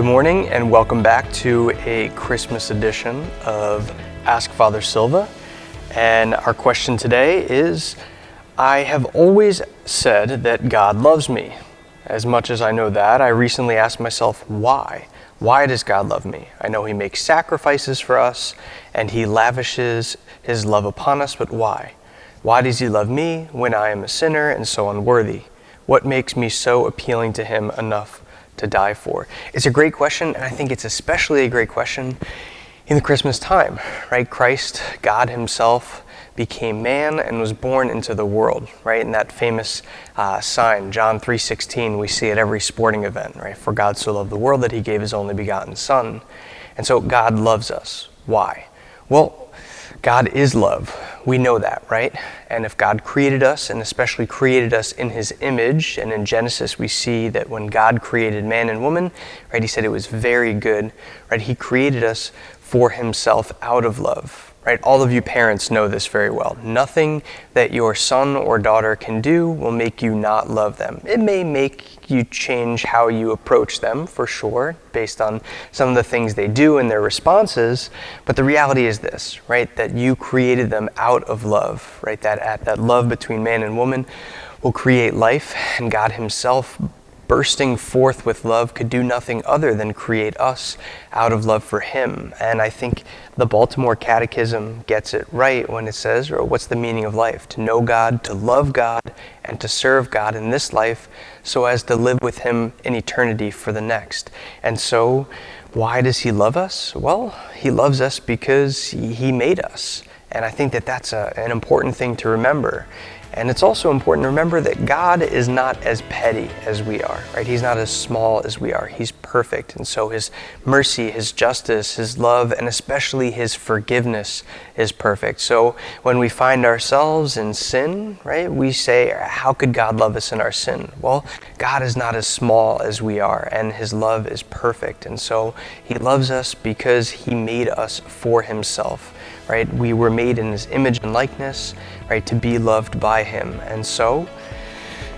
Good morning and welcome back to a Christmas edition of Ask Father Silva. And our question today is, I have always said that God loves me. As much as I know that, I recently asked myself why. Why does God love me? I know He makes sacrifices for us and He lavishes His love upon us, but why? Why does He love me when I am a sinner and so unworthy? What makes me so appealing to Him enough to die for? It's a great question, and I think it's especially a great question in the Christmas time, right? Christ, God Himself, became man and was born into the world, right? In that famous sign, John 3:16, we see at every sporting event, right? For God so loved the world that He gave His only begotten Son. And so God loves us. Why? Well, God is love. We know that, right? And if God created us, and especially created us in His image, and in Genesis we see that when God created man and woman, right, He said it was very good, right? He created us for Himself out of love, right? All of you parents know this very well. Nothing that your son or daughter can do will make you not love them. It may make you change how you approach them, for sure, based on some of the things they do and their responses, but the reality is this, right? That you created them out of love, right? That love between man and woman will create life, and God Himself, bursting forth with love, could do nothing other than create us out of love for Him. And I think the Baltimore Catechism gets it right when it says, or what's the meaning of life? To know God, to love God, and to serve God in this life so as to live with Him in eternity for the next. And so, why does He love us? Well, He loves us because He made us. And I think that that's an important thing to remember. And it's also important to remember that God is not as petty as we are, right? He's not as small as we are. He's perfect. And so His mercy, His justice, His love, and especially His forgiveness is perfect. So when we find ourselves in sin, right, we say, how could God love us in our sin? Well, God is not as small as we are, and His love is perfect. And so He loves us because He made us for Himself. Right? We were made in His image and likeness, right, to be loved by Him. And so,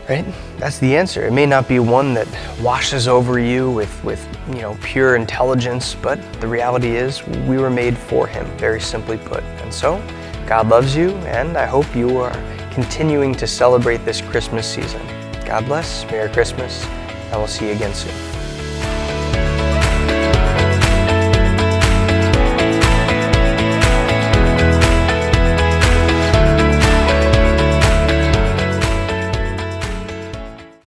right, that's the answer. It may not be one that washes over you with pure intelligence, but the reality is we were made for Him, very simply put. And so, God loves you, and I hope you are continuing to celebrate this Christmas season. God bless, Merry Christmas, and we'll see you again soon.